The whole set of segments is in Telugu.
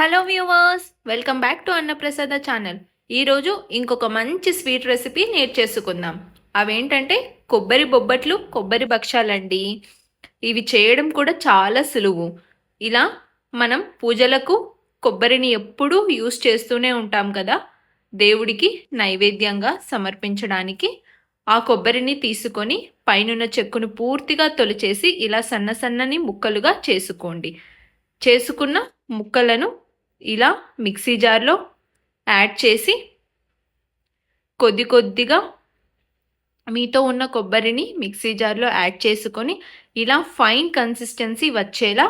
Hello viewers, welcome back to అన్నప్రసాద ఛానల్. ఈరోజు ఇంకొక మంచి స్వీట్ రెసిపీ నేర్చేసుకుందాం. అవేంటంటే కొబ్బరి బొబ్బట్లు, కొబ్బరి భక్షాలండి. ఇవి చేయడం కూడా చాలా సులువు. ఇలా మనం పూజలకు కొబ్బరిని ఎప్పుడూ యూస్ చేస్తూనే ఉంటాం కదా. దేవుడికి నైవేద్యంగా సమర్పించడానికి ఆ కొబ్బరిని తీసుకొని పైనున్న చెక్కును పూర్తిగా తొలిచేసి ఇలా సన్న సన్నని ముక్కలుగా చేసుకోండి. చేసుకున్న ముక్కలను ఇలా మిక్సీ జార్లో యాడ్ చేసి కొద్ది కొద్దిగా మీతో ఉన్న కొబ్బరిని మిక్సీ జార్లో యాడ్ చేసుకొని ఇలా ఫైన్ కన్సిస్టెన్సీ వచ్చేలా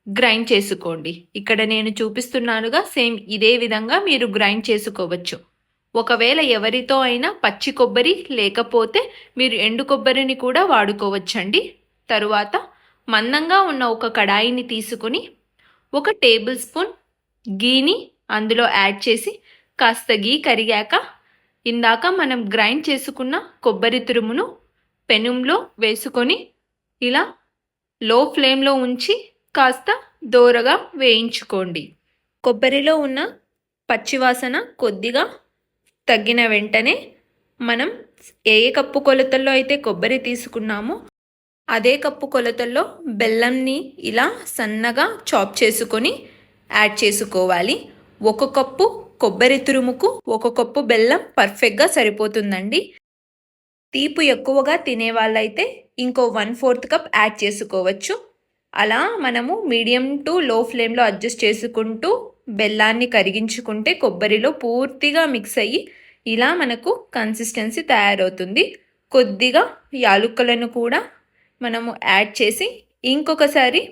గ్రైండ్ చేసుకోండి. ఇక్కడ నేను చూపిస్తున్నానుగా సేమ్ ఇదే విధంగా మీరు గ్రైండ్ చేసుకోవచ్చు. ఒకవేళ ఎవరితో అయినా పచ్చి కొబ్బరి లేకపోతే మీరు ఎండు కొబ్బరిని కూడా వాడుకోవచ్చండి. తరువాత మందంగా ఉన్న ఒక కడాయిని తీసుకొని 1 టేబుల్ స్పూన్ గీని అందులో యాడ్ చేసి కాస్త గీ కరిగాక ఇందాక మనం గ్రైండ్ చేసుకున్న కొబ్బరి తురుమును పెనంలో వేసుకొని ఇలా లో ఫ్లేమ్లో ఉంచి కాస్త దోరగా వేయించుకోండి. కొబ్బరిలో ఉన్న పచ్చివాసన కొద్దిగా తగ్గిన వెంటనే మనం ఏ కప్పు కొలతల్లో అయితే కొబ్బరి తీసుకున్నామో అదే కప్పు కొలతల్లో బెల్లంని ఇలా సన్నగా చాప్ చేసుకొని యాడ్ చేసుకోవాలి. 1 కప్పు కొబ్బరి తురుముకు 1 కప్పు బెల్లం పర్ఫెక్ట్గా సరిపోతుందండి. తీపి ఎక్కువగా తినే వాళ్ళైతే ఇంకో 1/4 కప్ యాడ్ చేసుకోవచ్చు. అలా మనము మీడియం టు లో ఫ్లేమ్లో అడ్జస్ట్ చేసుకుంటూ బెల్లాన్ని కరిగించుకుంటే కొబ్బరిలో పూర్తిగా మిక్స్ అయ్యి ఇలా మనకు కన్సిస్టెన్సీ తయారవుతుంది. కొద్దిగా యాలుక్కలను కూడా మనము యాడ్ చేసి ఇంకొకసారి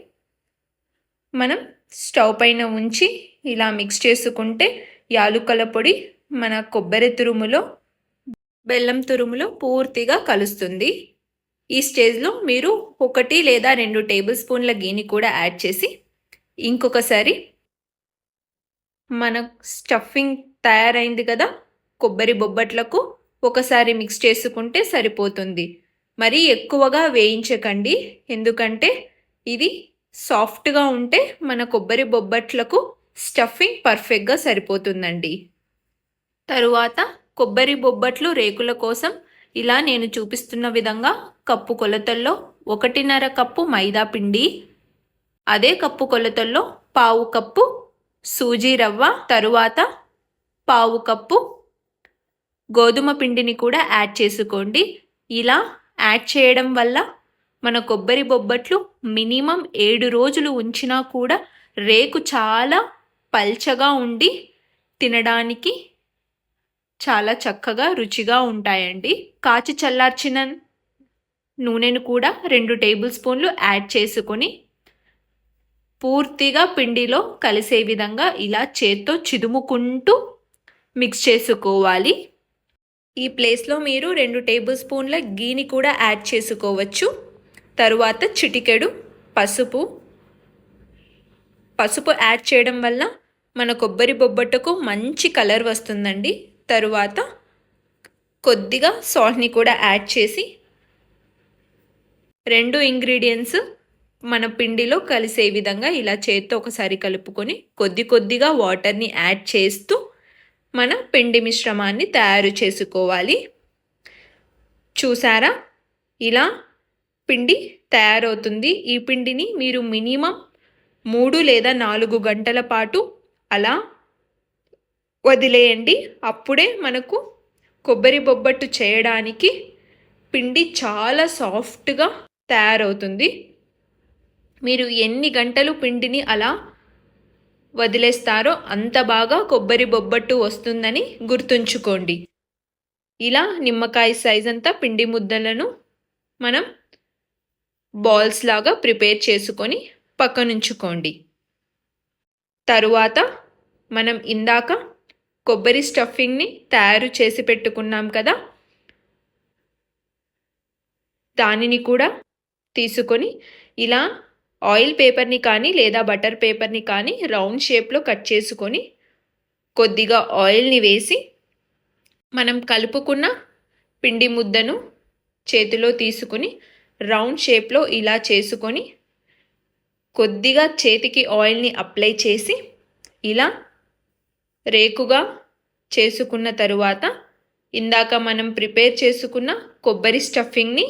మనం స్టవ్ పైన ఉంచి ఇలా మిక్స్ చేసుకుంటే యాలుకల పొడి మన కొబ్బరి తురుములో బెల్లం తురుములో పూర్తిగా కలుస్తుంది. ఈ స్టేజ్లో మీరు 1 లేదా 2 టేబుల్ స్పూన్ల గీని కూడా యాడ్ చేసి ఇంకొకసారి మన స్టఫింగ్ తయారైంది కదా కొబ్బరి బొబ్బట్లకు ఒకసారి మిక్స్ చేసుకుంటే సరిపోతుంది. మరీ ఎక్కువగా వేయించకండి, ఎందుకంటే ఇది సాఫ్ట్గా ఉంటే మన కొబ్బరి బొబ్బట్లకు స్టఫింగ్ పర్ఫెక్ట్గా సరిపోతుందండి. తరువాత కొబ్బరి బొబ్బట్లు రేకుల కోసం ఇలా నేను చూపిస్తున్న విధంగా కప్పు కొలతల్లో 1.5 కప్పు మైదా పిండి, అదే కప్పు కొలతల్లో 1/2 కప్పు సూజీ రవ్వ, తరువాత 1/2 కప్పు గోధుమ పిండిని కూడా యాడ్ చేసుకోండి. ఇలా యాడ్ చేయడం వల్ల మన కొబ్బరి బొబ్బట్లు మినిమం 7 రోజులు ఉంచినా కూడా రేకు చాలా పల్చగా ఉండి తినడానికి చాలా చక్కగా రుచిగా ఉంటాయండి. కాచి చల్లార్చిన నూనెను కూడా 2 టేబుల్ స్పూన్లు యాడ్ చేసుకొని పూర్తిగా పిండిలో కలిసే విధంగా ఇలా చేత్తో చిదుముకుంటూ మిక్స్ చేసుకోవాలి. ఈ ప్లేస్లో మీరు 2 టేబుల్ స్పూన్ల గీని కూడా యాడ్ చేసుకోవచ్చు. తరువాత చిటికెడు పసుపు యాడ్ చేయడం వల్ల మన కొబ్బరి బొబ్బట్టుకు మంచి కలర్ వస్తుందండి. తరువాత కొద్దిగా సాల్ట్ని కూడా యాడ్ చేసి 2 ఇంగ్రీడియంట్స్ మన పిండిలో కలిసే విధంగా ఇలా చేత్తో ఒకసారి కలుపుకొని కొద్దిగా వాటర్ని యాడ్ చేస్తూ మన పిండి మిశ్రమాన్ని తయారు చేసుకోవాలి. చూసారా, ఇలా పిండి తయారవుతుంది. ఈ పిండిని మీరు మినిమం 3 లేదా 4 గంటల పాటు అలా వదిలేయండి. అప్పుడే మనకు కొబ్బరి బొబ్బట్టు చేయడానికి పిండి చాలా సాఫ్ట్గా తయారవుతుంది. మీరు ఎన్ని గంటలు పిండిని అలా వదిలేస్తారో అంత బాగా కొబ్బరి బొబ్బట్టు వస్తుందని గుర్తుంచుకోండి. ఇలా నిమ్మకాయ సైజ్ అంతా పిండి ముద్దలను మనం బాల్స్ లాగా ప్రిపేర్ చేసుకొని పక్కనుంచుకోండి. తరువాత మనం ఇందాక కొబ్బరి స్టఫింగ్ని తయారు చేసి పెట్టుకున్నాం కదా, దానిని కూడా తీసుకొని ఇలా ఆయిల్ పేపర్ని కానీ లేదా బటర్ పేపర్ని కానీ రౌండ్ షేప్లో కట్ చేసుకొని కొద్దిగా ఆయిల్ని వేసి మనం కలుపుకున్న పిండి ముద్దను చేతిలో తీసుకుని రౌండ్ షేప్లో ఇలా చేసుకొని కొద్దిగా చేతికి ఆయిల్ని అప్లై చేసి ఇలా రేకుగా చేసుకున్న తరువాత ఇందాక మనం ప్రిపేర్ చేసుకున్న కొబ్బరి స్టఫింగ్ని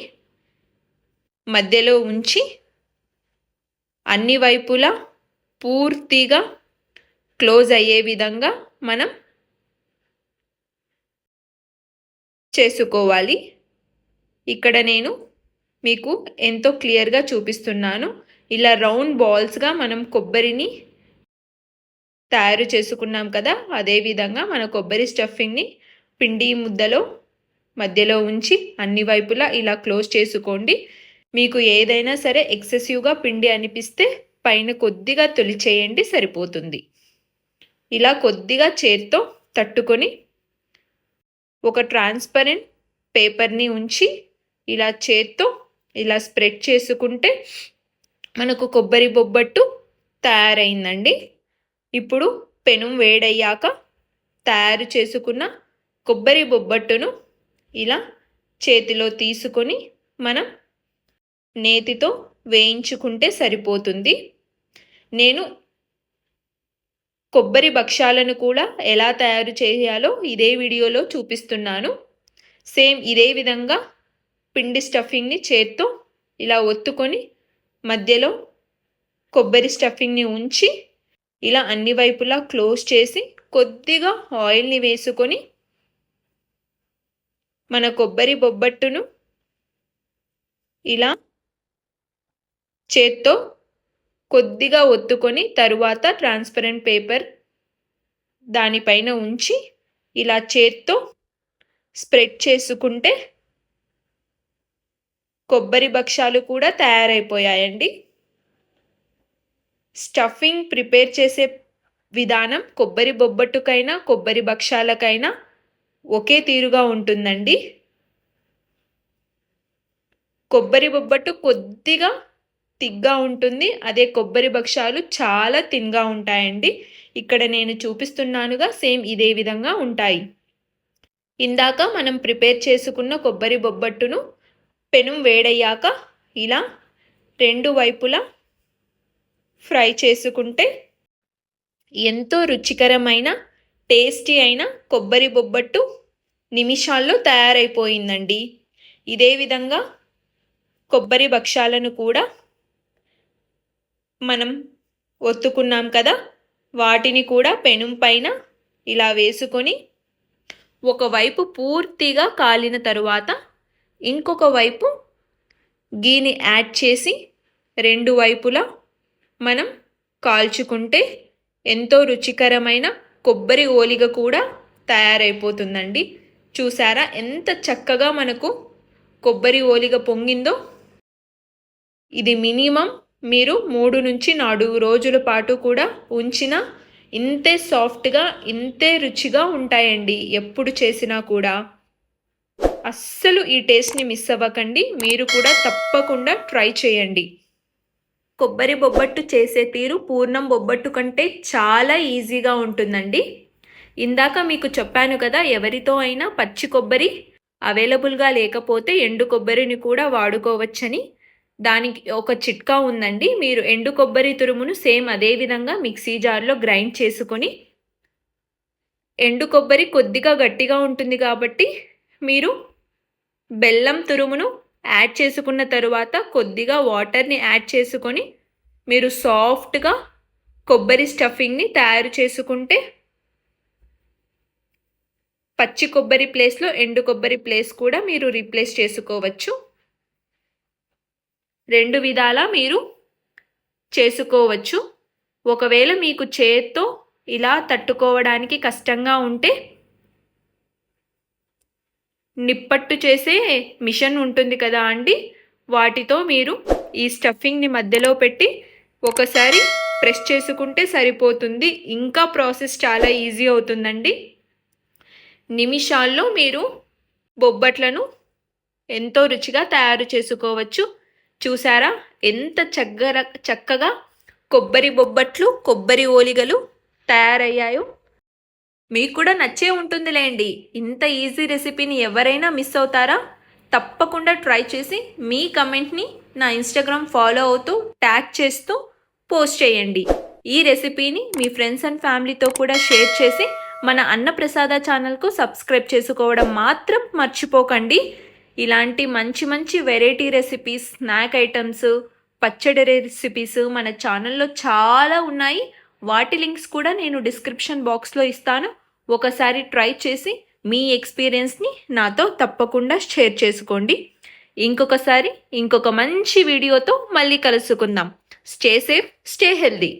మధ్యలో ఉంచి అన్ని వైపులా పూర్తిగా క్లోజ్ అయ్యే విధంగా మనం చేసుకోవాలి. ఇక్కడ నేను మీకు ఎంతో క్లియర్గా చూపిస్తున్నాను. ఇలా రౌండ్ బాల్స్గా మనం కొబ్బరిని తయారు చేసుకున్నాం కదా, అదేవిధంగా మన కొబ్బరి స్టఫింగ్ని పిండి ముద్దలో మధ్యలో ఉంచి అన్ని వైపులా ఇలా క్లోజ్ చేసుకోండి. మీకు ఏదైనా సరే ఎక్సెసివ్గా పిండి అనిపిస్తే పైన కొద్దిగా తొలిచేయండి, సరిపోతుంది. ఇలా కొద్దిగా చేత్తో తట్టుకొని ఒక ట్రాన్స్పరెంట్ పేపర్ని ఉంచి ఇలా చేత్తో ఇలా స్ప్రెడ్ చేసుకుంటే మనకు కొబ్బరి బొబ్బట్టు తయారైందండి. ఇప్పుడు పెనం వేడయ్యాక తయారు చేసుకున్న కొబ్బరి బొబ్బట్టును ఇలా చేతిలో తీసుకొని మనం నేతితో వేయించుకుంటే సరిపోతుంది. నేను కొబ్బరి భక్షాలను కూడా ఎలా తయారు చేయాలో ఇదే వీడియోలో చూపిస్తున్నాను. సేమ్ ఇదే విధంగా పిండి స్టఫింగ్ని చేత్తో ఇలా ఒత్తుకొని మధ్యలో కొబ్బరి స్టఫింగ్ని ఉంచి ఇలా అన్ని వైపులా క్లోజ్ చేసి కొద్దిగా ఆయిల్ని వేసుకొని మన కొబ్బరి బొబ్బట్టును ఇలా చేత్తో కొద్దిగా ఒత్తుకొని తరువాత ట్రాన్స్పరెంట్ పేపర్ దానిపైన ఉంచి ఇలా చేత్తో స్ప్రెడ్ చేసుకుంటే కొబ్బరి భక్షాలు కూడా తయారైపోయాయండి. స్టఫింగ్ ప్రిపేర్ చేసే విధానం కొబ్బరి బొబ్బట్టుకైనా కొబ్బరి భక్షాలకైనా ఒకే తీరుగా ఉంటుందండి. కొబ్బరి బొబ్బట్టు కొద్దిగా తిగ్గా ఉంటుంది, అదే కొబ్బరి భక్షాలు చాలా తిన్గా ఉంటాయండి. ఇక్కడ నేను చూపిస్తున్నానుగా సేమ్ ఇదే విధంగా ఉంటాయి. ఇందాక మనం ప్రిపేర్ చేసుకున్న కొబ్బరి బొబ్బట్టును పెనం వేడయ్యాక ఇలా రెండు వైపులా ఫ్రై చేసుకుంటే ఎంతో రుచికరమైన టేస్టీ అయిన కొబ్బరి బొబ్బట్టు నిమిషాల్లో తయారైపోయిందండి. ఇదే విధంగా కొబ్బరి భక్షాలను కూడా మనం ఒత్తుకున్నాం కదా, వాటిని కూడా పెనం పైన ఇలా వేసుకొని ఒకవైపు పూర్తిగా కాలిన తరువాత ఇంకొక వైపు గీని యాడ్ చేసి రెండు వైపులా మనం కాల్చుకుంటే ఎంతో రుచికరమైన కొబ్బరి ఓలిగ కూడా తయారైపోతుందండి. చూసారా ఎంత చక్కగా మనకు కొబ్బరి ఓలిగ పొంగిందో. ఇది మినిమం మీరు 3 నుంచి 4 రోజుల పాటు కూడా ఉంచిన ఇంతే సాఫ్ట్గా ఇంతే రుచిగా ఉంటాయండి. ఎప్పుడు చేసినా కూడా అస్సలు ఈ టేస్ట్ని మిస్ అవ్వకండి. మీరు కూడా తప్పకుండా ట్రై చేయండి. కొబ్బరి బొబ్బట్టు చేసే తీరు పూర్ణం బొబ్బట్టు కంటే చాలా ఈజీగా ఉంటుందండి. ఇందాక మీకు చెప్పాను కదా, ఎవరితో అయినా పచ్చి కొబ్బరి అవైలబుల్గా లేకపోతే ఎండు కొబ్బరిని కూడా వాడుకోవచ్చని. దానికి ఒక చిట్కా ఉందండి. మీరు ఎండు కొబ్బరి తురుమును సేమ్ అదే విధంగా మిక్సీ జార్లో గ్రైండ్ చేసుకొని, ఎండు కొబ్బరి కొద్దిగా గట్టిగా ఉంటుంది కాబట్టి మీరు బెల్లం తురుమును యాడ్ చేసుకున్న తరువాత కొద్దిగా వాటర్ని యాడ్ చేసుకొని మీరు సాఫ్ట్గా కొబ్బరి స్టఫింగ్ని తయారు చేసుకుంటే పచ్చి కొబ్బరి ప్లేస్లో ఎండు కొబ్బరి ప్లేస్ కూడా మీరు రీప్లేస్ చేసుకోవచ్చు. రెండు విధాలా మీరు చేసుకోవచ్చు. ఒకవేళ మీకు చేత్తో ఇలా తట్టుకోవడానికి కష్టంగా ఉంటే నిప్పట్టు చేసే మిషన్ ఉంటుంది కదా అండి, వాటితో మీరు ఈ స్టఫింగ్ని మధ్యలో పెట్టి ఒకసారి ప్రెస్ చేసుకుంటే సరిపోతుంది. ఇంకా ప్రాసెస్ చాలా ఈజీ అవుతుందండి. నిమిషాల్లో మీరు బొబ్బట్లను ఎంతో రుచిగా తయారు చేసుకోవచ్చు. చూసారా ఎంత చక్కగా కొబ్బరి బొబ్బట్లు కొబ్బరి ఓలిగలు తయారయ్యాయో. మీకు కూడా నచ్చే ఉంటుందిలేండి. ఇంత ఈజీ రెసిపీని ఎవరైనా మిస్ అవుతారా? తప్పకుండా ట్రై చేసి మీ కమెంట్ని నా ఇన్స్టాగ్రామ్ ఫాలో అవుతూ ట్యాగ్ చేస్తూ పోస్ట్ చేయండి. ఈ రెసిపీని మీ ఫ్రెండ్స్ అండ్ ఫ్యామిలీతో కూడా షేర్ చేసి మన అన్నప్రసాద ఛానల్కు సబ్స్క్రైబ్ చేసుకోవడం మాత్రం మర్చిపోకండి. ఇలాంటి మంచి మంచి వెరైటీ రెసిపీస్, స్నాక్ ఐటమ్స్, పచ్చడి రెసిపీస్ మన ఛానల్లో చాలా ఉన్నాయి. వాటి లింక్స్ కూడా నేను డిస్క్రిప్షన్ బాక్స్లో ఇస్తాను. ఒకసారి ట్రై చేసి మీ ఎక్స్పీరియన్స్ని నాతో తప్పకుండా షేర్ చేసుకోండి. ఇంకొక మంచి వీడియోతో మళ్ళీ కలుసుకుందాం. Stay safe, stay healthy.